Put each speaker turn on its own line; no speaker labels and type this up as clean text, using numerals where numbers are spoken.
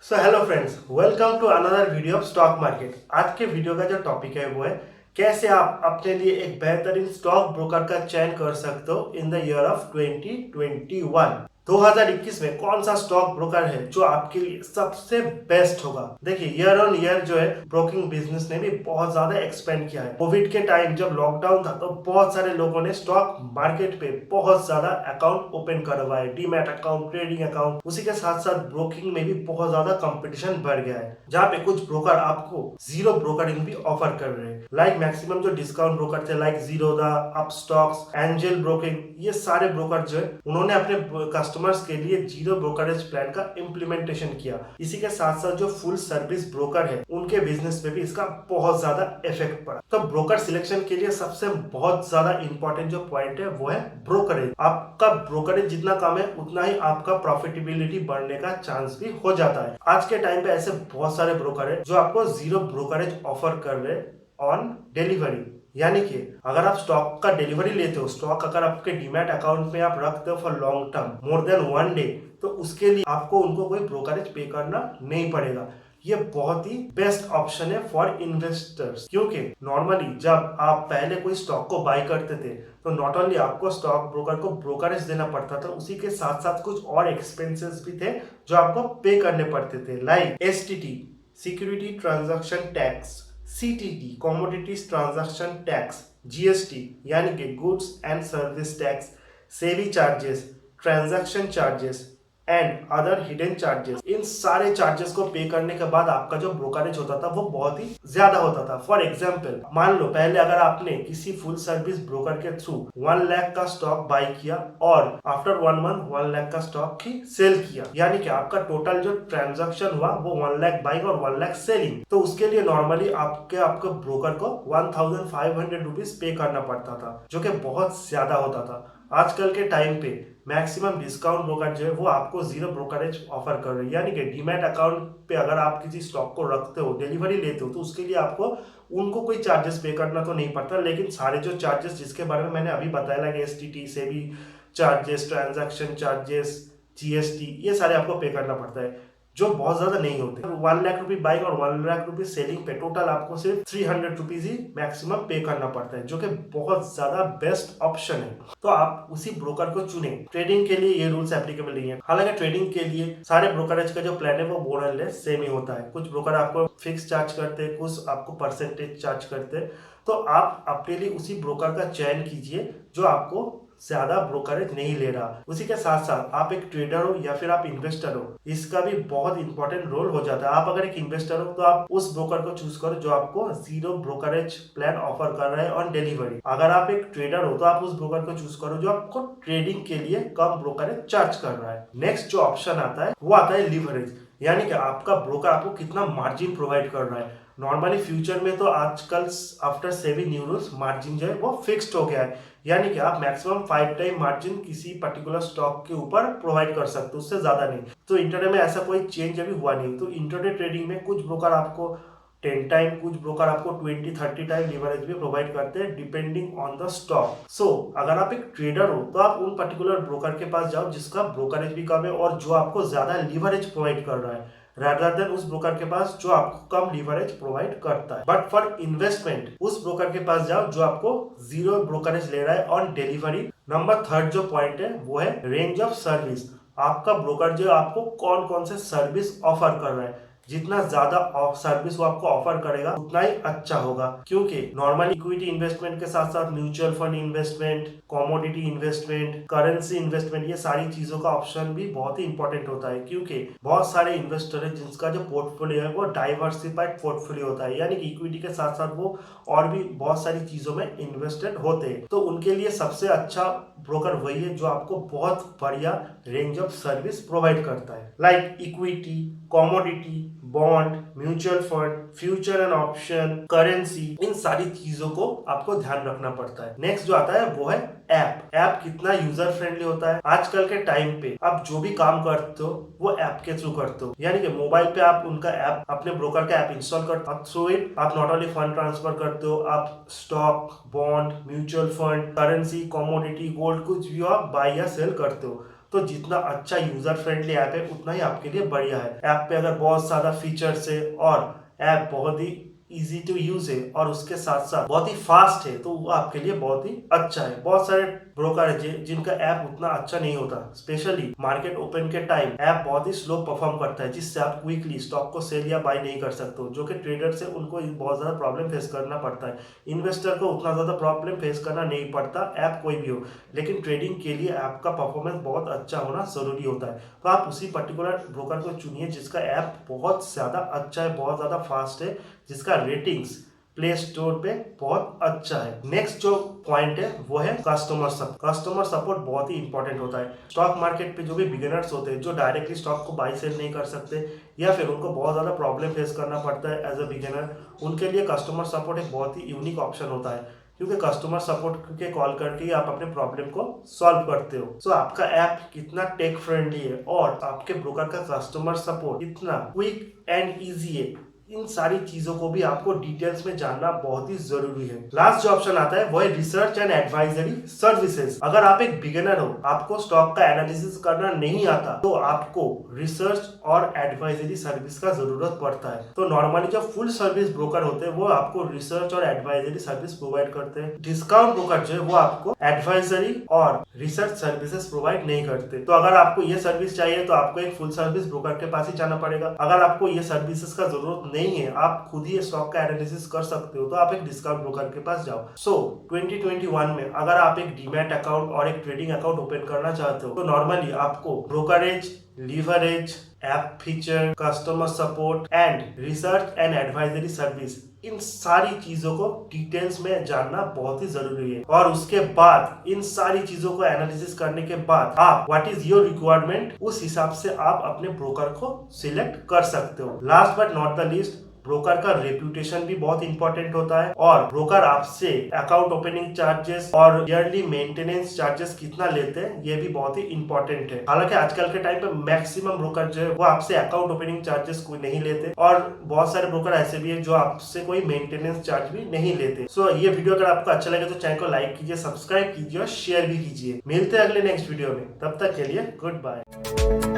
So hello friends, welcome to another video of stock market. आज के video का जो टॉपिक है वो है कैसे आप अपने लिए एक बेहतरीन स्टॉक ब्रोकर का चयन कर सकते हो इन द ईयर ऑफ 2021। 2021 में कौन सा स्टॉक ब्रोकर है जो आपके लिए सबसे बेस्ट होगा। देखिए, ईयर ऑन ईयर जो है ब्रोकिंग बिजनेस ने भी बहुत ज्यादा एक्सपेंड किया है। कोविड के टाइम जब लॉकडाउन था तो बहुत सारे लोगों ने स्टॉक मार्केट पे बहुत ज्यादा अकाउंट ओपन करवाए, डीमैट अकाउंट, ट्रेडिंग अकाउंट। उसी के साथ साथ ब्रोकिंग में भी बहुत ज्यादा कंपटीशन बढ़ गया है, जहाँ पे कुछ ब्रोकर आपको जीरो ब्रोकरिंग भी ऑफर कर रहे हैं। लाइक मैक्सिमम जो डिस्काउंट ब्रोकर थे like Zerodha, Upstox, angel broking, ये सारे ब्रोकर जो है उन्होंने अपने कस्टमर्स के लिए जीरो ब्रोकरेज प्लान का इम्प्लीमेंटेशन किया। इसी के साथ साथ जो फुल सर्विस ब्रोकर है उनके बिजनेस पे भी इसका बहुत ज्यादा इफेक्ट पड़ा। तो ब्रोकर सिलेक्शन के लिए सबसे बहुत ज्यादा इंपॉर्टेंट जो पॉइंट है वो है ब्रोकरेज। आपका ब्रोकरेज जितना कम है उतना ही आपका प्रॉफिटेबिलिटी बढ़ने का चांस भी हो जाता है। आज के टाइम पे ऐसे बहुत सारे ब्रोकर है जो आपको जीरो ब्रोकरेज ऑफर कर रहे ऑन डिलीवरी। यानी कि अगर आप स्टॉक का डिलीवरी लेते हो, स्टॉक अगर आपके डीमैट अकाउंट में आप रखते हो for long term more than 1 day, तो उसके लिए आपको उनको कोई ब्रोकरेज पे करना नहीं पड़ेगा। ये बहुत ही बेस्ट ऑप्शन है फॉर इन्वेस्टर्स, क्योंकि नॉर्मली जब आप पहले कोई स्टॉक को बाय करते थे तो नॉट ओनली आपको स्टॉक ब्रोकर को ब्रोकरेज देना पड़ता था, उसी के साथ साथ कुछ और एक्सपेंसेस भी थे जो आपको पे करने पड़ते थे, like STT, security transaction tax, CTT, commodities transaction tax, GST यानी कि goods and service tax, SEBI charges, transaction charges and other hidden charges. इन सारे चार्जेस को पे करने के बाद आपका जो ब्रोकरेज होता था वो बहुत ही ज्यादा होता था। फॉर एग्जांपल, मान लो पहले अगर आपने किसी फुल सर्विस ब्रोकर के थ्रू 1 लाख का स्टॉक बाय किया और आफ्टर 1 मंथ 1 लाख का स्टॉक ही सेल किया, यानी कि आपका टोटल जो ट्रांजैक्शन हुआ वो 1 लाख बाइंग और 1 लाख सेलिंग। तो उसके लिए नॉर्मली आपके ब्रोकर को 1500 रुपीज पे करना पड़ता था, जो कि बहुत ज्यादा होता था। आजकल के टाइम पे मैक्सिमम डिस्काउंट ब्रोकर जो है वो आपको जीरो ब्रोकरेज ऑफर कर रही है। यानी कि डीमैट अकाउंट पे अगर आप किसी स्टॉक को रखते हो, डिलीवरी लेते हो, तो उसके लिए आपको उनको कोई चार्जेस पे करना तो नहीं पड़ता, लेकिन सारे जो चार्जेस जिसके बारे में मैंने अभी बताया लगे STT, SEBI charges, transaction charges, GST, ये सारे आपको पे करना पड़ता है, जो बहुत ज्यादा नहीं होते। 1 लाख रुपए बाइंग और 1 लाख रुपए सेलिंग पे टोटल आपको सिर्फ 300 रुपीज ही मैक्सिमम पे करना पड़ता है, जो कि बहुत ज्यादा बेस्ट ऑप्शन है। तो आप उसी ब्रोकर को चुने। ट्रेडिंग के लिए ये रूल्स एप्लीकेबल नहीं है। हालांकि ट्रेडिंग के लिए सारे ब्रोकरेज का जो प्लान है वो मोर और लेस सेम ही होता है। कुछ ब्रोकर आपको फिक्स चार्ज करते हैं, कुछ आपको परसेंटेज चार्ज करते हैं। तो आप अपने लिए उसी ब्रोकर का चयन कीजिए जो आपको ज्यादा ब्रोकरेज नहीं ले रहा। उसी के साथ साथ आप एक ट्रेडर हो या फिर आप इन्वेस्टर हो, इसका भी बहुत इंपॉर्टेंट रोल हो जाता है। आप अगर एक इन्वेस्टर हो तो आप उस ब्रोकर को चूज करो जो आपको जीरो ब्रोकरेज प्लान ऑफर कर रहा है ऑन डिलीवरी। अगर आप एक ट्रेडर हो तो आप उस ब्रोकर को चूज करो जो आपको ट्रेडिंग के लिए कम ब्रोकरेज चार्ज कर रहा है। नेक्स्ट जो ऑप्शन आता है वो आता है लीवरेज, यानी कि आपका ब्रोकर आपको कितना मार्जिन प्रोवाइड कर रहा है। नॉर्मली फ्यूचर में तो आजकल after SEBI new rules margin जो है वो फिक्स्ड हो गया है, यानी कि आप मैक्सिमम 5 टाइम मार्जिन किसी पर्टिकुलर स्टॉक के ऊपर प्रोवाइड कर सकते हो, उससे ज्यादा नहीं। तो इंटरडे में ऐसा कोई चेंज अभी हुआ नहीं। तो इंटरडे ट्रेडिंग में कुछ ब्रोकर आपको 10 टाइम, कुछ ब्रोकर आपको 20-30 टाइम लीवरेज भी प्रोवाइड करते हैं डिपेंडिंग ऑन द स्टॉक। सो अगर आप एक ट्रेडर हो तो आप उन पर्टिकुलर ब्रोकर के पास जाओ जिसका ब्रोकरेज भी कम है और जो आपको ज्यादा लीवरेज प्रोवाइड कर रहा है, रादर देन उस ब्रोकर के पास जो आपको कम लीवरेज प्रोवाइड करता है। बट फॉर इन्वेस्टमेंट उस ब्रोकर के पास जाओ जो आपको जीरो ब्रोकरेज ले रहा है ऑन डिलीवरी। नंबर थर्ड जो पॉइंट है वो है रेंज ऑफ सर्विस। आपका ब्रोकर जो आपको कौन कौन से सर्विस ऑफर कर रहा है, जितना ज्यादा सर्विस वो आपको ऑफर करेगा उतना ही अच्छा होगा, क्योंकि नॉर्मल इक्विटी इन्वेस्टमेंट के साथ साथ mutual fund investment, commodity investment, currency investment, ये सारी चीजों का ऑप्शन भी बहुत ही इंपॉर्टेंट होता है। क्योंकि बहुत सारे इन्वेस्टर है जिनका जो पोर्टफोलियो है वो डाइवर्सिफाइड पोर्टफोलियो होता है, यानी कि इक्विटी के साथ साथ वो और भी बहुत सारी चीजों में इन्वेस्टेड होते हैं। तो उनके लिए सबसे अच्छा ब्रोकर वही है जो आपको बहुत बढ़िया रेंज ऑफ सर्विस प्रोवाइड करता है, like equity, commodity, bond, mutual fund, future and option, currency, इन सारी चीजों को आपको ध्यान रखना पड़ता है। नेक्स्ट जो आता है वो है ऐप। ऐप कितना यूजर फ्रेंडली होता है। आजकल के टाइम पे आप जो भी काम करते हो वो ऐप के थ्रू करते हो, यानी कि मोबाइल पे आप उनका ऐप, अपने ब्रोकर का ऐप इंस्टॉल करते हो। थ्रू इट आप नॉट ओनली फंड ट्रांसफर करते हो, आप stock, bond, mutual fund, currency, commodity, gold, कुछ भी आप बाय या सेल करते हो। तो जितना अच्छा यूजर फ्रेंडली ऐप है उतना ही आपके लिए बढ़िया है। ऐप पे अगर बहुत सारा फीचर्स है और ऐप बहुत ही इजी टू यूज है और उसके साथ साथ बहुत ही फास्ट है, तो वो आपके लिए बहुत ही अच्छा है। बहुत सारे ब्रोकर है जिनका ऐप उतना अच्छा नहीं होता, स्पेशली मार्केट ओपन के टाइम ऐप बहुत ही स्लो परफॉर्म करता है, जिससे आप क्विकली स्टॉक को सेल या बाय नहीं कर सकते हो, जो कि ट्रेडर्स है उनको बहुत ज्यादा प्रॉब्लम फेस करना पड़ता है। इन्वेस्टर को उतना ज्यादा प्रॉब्लम फेस करना नहीं पड़ता, ऐप कोई भी हो, लेकिन ट्रेडिंग के लिए ऐप का परफॉर्मेंस बहुत अच्छा होना जरूरी होता है। तो आप उसी पर्टिकुलर ब्रोकर को चुनिए जिसका ऐप बहुत ज्यादा अच्छा है, बहुत ज्यादा फास्ट है, जिसका रेटिंग्स प्ले स्टोर पे बहुत अच्छा है। नेक्स्ट जो पॉइंट है वो है कस्टमर सपोर्ट। कस्टमर सपोर्ट बहुत ही इंपॉर्टेंट होता है। स्टॉक मार्केट पे जो भी बिगिनर्स होते हैं, जो डायरेक्टली स्टॉक को बाई सेल नहीं कर सकते या फिर उनको बहुत ज्यादा प्रॉब्लम फेस करना पड़ता है एज अ बिगिनर, उनके लिए कस्टमर सपोर्ट एक बहुत ही यूनिक ऑप्शन होता है, क्योंकि कस्टमर सपोर्ट के कॉल करके ही आप अपने प्रॉब्लम को सॉल्व करते हो। सो आपका ऐप कितना टेक फ्रेंडली है और आपके ब्रोकर का कस्टमर सपोर्ट कितना क्विक एंड इजी है, इन सारी चीजों को भी आपको डिटेल्स में जानना बहुत ही जरूरी है। लास्ट जो ऑप्शन आता है वो है रिसर्च एंड एडवाइजरी सर्विसेज। अगर आप एक बिगिनर हो, आपको स्टॉक का एनालिसिस करना नहीं आता, तो आपको रिसर्च और एडवाइजरी सर्विस का जरूरत पड़ता है। तो नॉर्मली जो फुल सर्विस ब्रोकर होते हैं वो आपको रिसर्च और एडवाइजरी सर्विस प्रोवाइड करते हैं। डिस्काउंट ब्रोकर जो है वो आपको एडवाइजरी और रिसर्च सर्विसेज प्रोवाइड नहीं करते। तो अगर आपको ये सर्विस चाहिए तो आपको एक फुल सर्विस ब्रोकर के पास ही जाना पड़ेगा। अगर आपको ये सर्विसेज का जरूरत नहीं है, आप खुद ही स्टॉक का एनालिसिस कर सकते हो, तो आप एक डिस्काउंट ब्रोकर के पास जाओ। सो 2021 में अगर आप एक डीमैट अकाउंट और एक ट्रेडिंग अकाउंट ओपन करना चाहते हो, तो नॉर्मली आपको brokerage, leverage, app feature, customer support and research and advisory service, इन सारी चीजों को डिटेल्स में जानना बहुत ही जरूरी है। और उसके बाद इन सारी चीजों को एनालिसिस करने के बाद आप व्हाट इज योर रिक्वायरमेंट, उस हिसाब से आप अपने ब्रोकर को सिलेक्ट कर सकते हो। Last but not the least, broker का रेप्यूटेशन भी बहुत इंपॉर्टेंट होता है और ब्रोकर आपसे अकाउंट ओपनिंग चार्जेस और ईयरली मेंटेनेंस चार्जेस कितना लेते हैं ये भी बहुत ही इंपॉर्टेंट है। हालांकि आजकल के टाइम पे मैक्सिमम ब्रोकर जो है वो आपसे अकाउंट ओपनिंग चार्जेस कोई नहीं लेते और बहुत सारे ब्रोकर ऐसे भी है जो आपसे कोई मेंटेनेंस चार्ज भी नहीं लेते। सो ये वीडियो अगर आपको अच्छा लगे तो चैनल को लाइक कीजिए, सब्सक्राइब कीजिए और शेयर भी कीजिए। मिलते हैं अगले नेक्स्ट वीडियो में, तब तक के लिए गुड बाय।